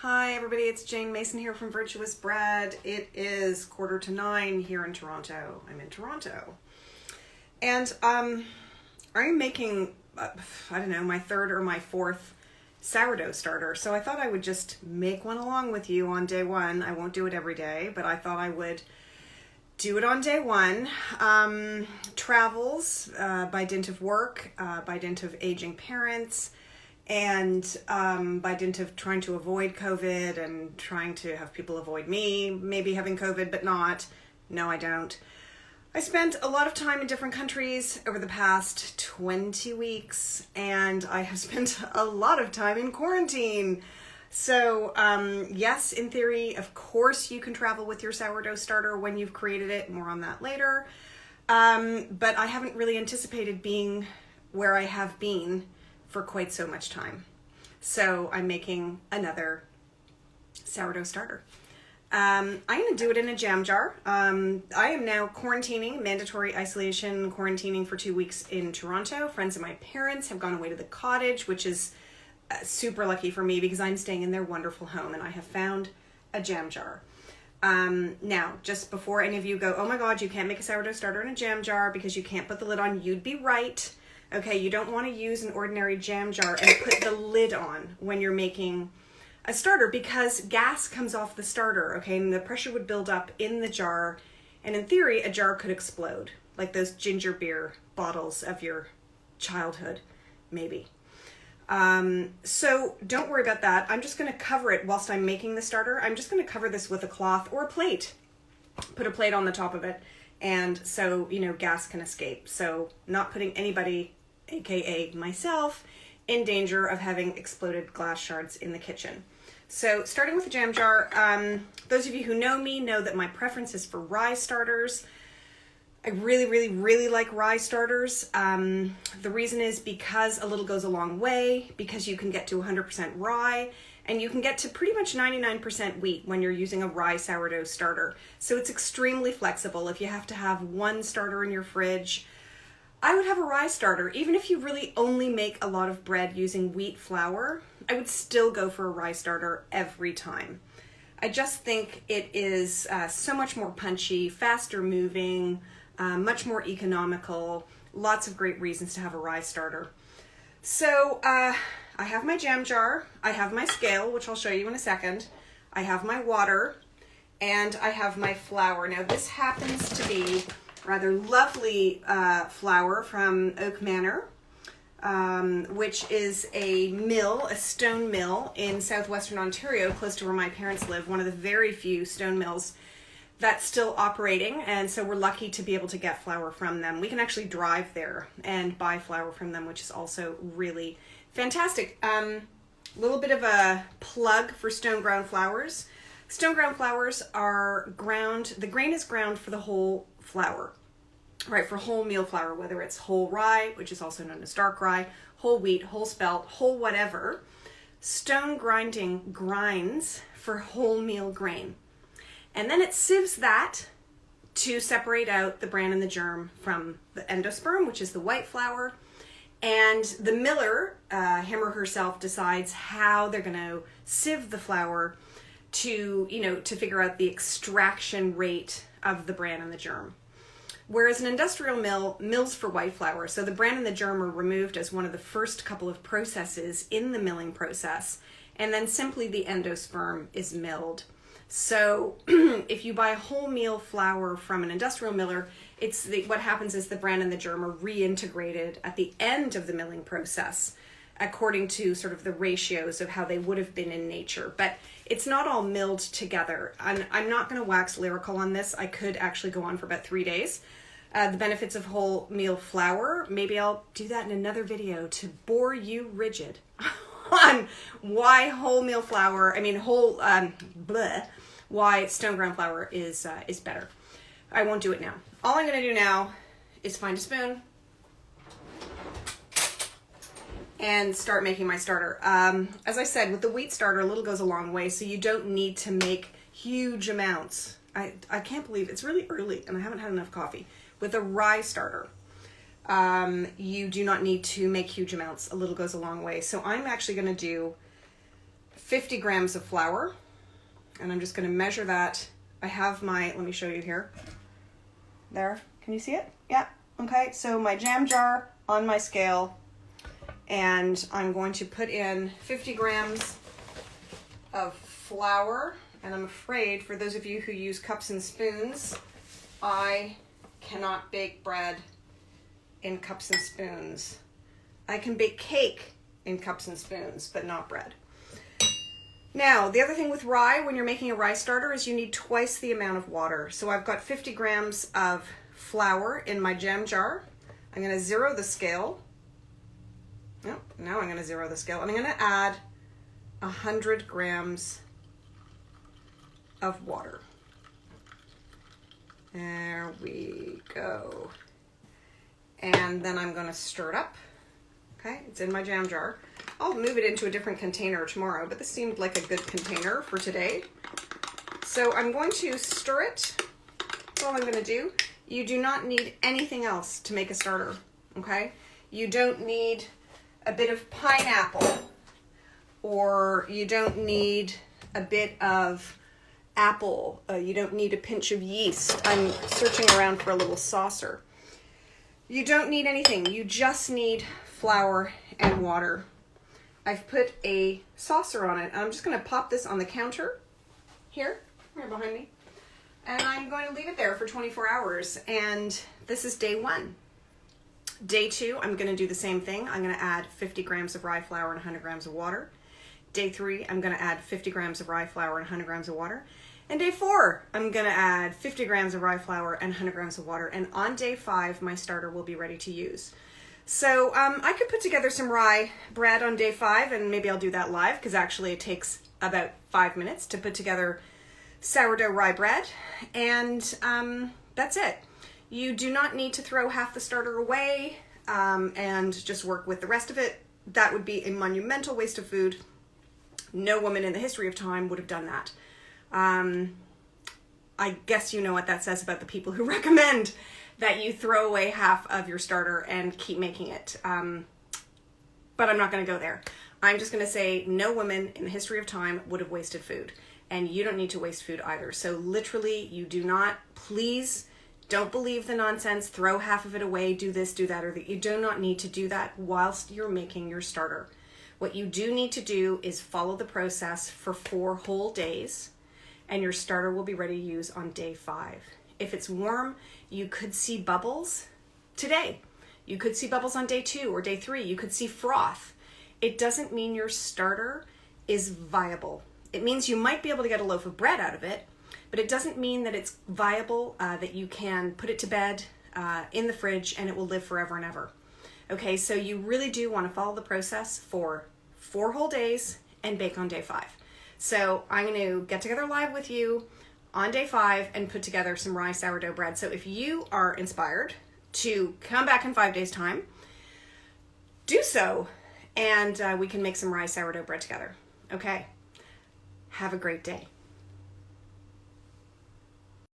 Hi everybody, it's Jane Mason here from Virtuous Bread. It is 8:45 here in Toronto. I'm in Toronto. And I'm making, I don't know, my third or my fourth sourdough starter. So I thought I would just make one along with you on day one. I won't do it every day, but I thought I would do it on day one. Travels by dint of work, by dint of aging parents, and by dint of trying to avoid COVID and trying to have people avoid me, maybe having COVID, but not. No, I don't. I spent a lot of time in different countries over the past 20 weeks, and I have spent a lot of time in quarantine. So, yes, in theory, of course, you can travel with your sourdough starter when you've created it. More on that later. But I haven't really anticipated being where I have been for quite so much time. So I'm making another sourdough starter. I'm going to do it in a jam jar. I am now quarantining, mandatory isolation, quarantining for 2 weeks in Toronto. Friends of my parents have gone away to the cottage, which is super lucky for me because I'm staying in their wonderful home and I have found a jam jar. Now, just before any of you go, oh my God, you can't make a sourdough starter in a jam jar because you can't put the lid on, you'd be right. Okay, you don't want to use an ordinary jam jar and put the lid on when you're making a starter because gas comes off the starter, okay, and the pressure would build up in the jar, and in theory, a jar could explode, like those ginger beer bottles of your childhood, maybe. So don't worry about that. I'm just going to cover it whilst I'm making the starter. I'm just going to cover this with a cloth or a plate. Put a plate on the top of it, and so, gas can escape. So not putting anybody, aka myself, in danger of having exploded glass shards in the kitchen. So starting with the jam jar, those of you who know me know that my preference is for rye starters. I really, really, really like rye starters. The reason is because a little goes a long way, because you can get to 100% rye, and you can get to pretty much 99% wheat when you're using a rye sourdough starter. So it's extremely flexible. If you have to have one starter in your fridge, I would have a rye starter. Even if you really only make a lot of bread using wheat flour, I would still go for a rye starter every time. I just think it is so much more punchy, faster moving, much more economical, lots of great reasons to have a rye starter. So I have my jam jar, I have my scale, which I'll show you in a second, I have my water, and I have my flour. Now this happens to be rather lovely flour from Oak Manor, which is a mill, a stone mill in southwestern Ontario, close to where my parents live, one of the very few stone mills that's still operating, and so we're lucky to be able to get flour from them. We can actually drive there and buy flour from them, which is also really fantastic. Little bit of a plug for stone ground flours. Stone ground flours are ground, the grain is ground for the whole flour, right? For whole meal flour, whether it's whole rye, which is also known as dark rye, whole wheat, whole spelt, whole whatever. Stone grinding grinds for whole meal grain. And then it sieves that to separate out the bran and the germ from the endosperm, which is the white flour. And the miller, him or herself, decides how they're going to sieve the flour to figure out the extraction rate of the bran and the germ. Whereas an industrial mill mills for white flour, so the bran and the germ are removed as one of the first couple of processes in the milling process, and then simply the endosperm is milled. So if you buy whole meal flour from an industrial miller, what happens is the bran and the germ are reintegrated at the end of the milling process, according to sort of the ratios of how they would have been in nature. But it's not all milled together. I'm not going to wax lyrical on this. I could actually go on for about 3 days. The benefits of whole meal flour, maybe I'll do that in another video to bore you rigid on why whole meal flour, why stone ground flour is better. I won't do it now. All I'm going to do now is find a spoon and start making my starter. As I said, with the wheat starter, a little goes a long way, so you don't need to make huge amounts. I can't believe it's really early and I haven't had enough coffee. With a rye starter, you do not need to make huge amounts. A little goes a long way. So I'm actually going to do 50 grams of flour, and I'm just going to measure that. I have my, let me show you here. There, can you see it? Yeah, okay, so my jam jar on my scale, and I'm going to put in 50 grams of flour, and I'm afraid for those of you who use cups and spoons, I cannot bake bread in cups and spoons. I can bake cake in cups and spoons, but not bread. Now, the other thing with rye, when you're making a rye starter, is you need twice the amount of water. So I've got 50 grams of flour in my jam jar. I'm going to zero the scale. Now I'm going to zero the scale. And I'm going to add 100 grams of water. There we go. And then I'm going to stir it up. Okay, it's in my jam jar. I'll move it into a different container tomorrow, but this seemed like a good container for today. So I'm going to stir it. That's all I'm going to do. You do not need anything else to make a starter, okay? You don't need a bit of pineapple, or you don't need a bit of apple. You don't need a pinch of yeast. I'm searching around for a little saucer. You don't need anything. You just need flour and water. I've put a saucer on it. I'm just going to pop this on the counter here, right behind me. And I'm going to leave it there for 24 hours. And this is day 1. Day 2, I'm going to do the same thing. I'm going to add 50 grams of rye flour and 100 grams of water. Day 3, I'm going to add 50 grams of rye flour and 100 grams of water. And day 4, I'm going to add 50 grams of rye flour and 100 grams of water. And on day 5, my starter will be ready to use. So I could put together some rye bread on day 5, and maybe I'll do that live, because actually it takes about 5 minutes to put together sourdough rye bread. And that's it. You do not need to throw half the starter away and just work with the rest of it. That would be a monumental waste of food. No woman in the history of time would have done that. I guess you know what that says about the people who recommend that you throw away half of your starter and keep making it. But I'm not going to go there. I'm just going to say no woman in the history of time would have wasted food. And you don't need to waste food either. So literally, you do not, please don't believe the nonsense, throw half of it away, do this, do that, or that. You do not need to do that whilst you're making your starter. What you do need to do is follow the process for 4 whole days, and your starter will be ready to use on day 5. If it's warm, you could see bubbles today. You could see bubbles on day 2 or day 3. You could see froth. It doesn't mean your starter is viable. It means you might be able to get a loaf of bread out of it, but it doesn't mean that it's viable, that you can put it to bed in the fridge and it will live forever and ever. Okay, so you really do want to follow the process for 4 whole days and bake on day 5. So I'm going to get together live with you on day 5 and put together some rye sourdough bread. So if you are inspired to come back in 5 days' time, do so, and we can make some rye sourdough bread together. Okay, have a great day.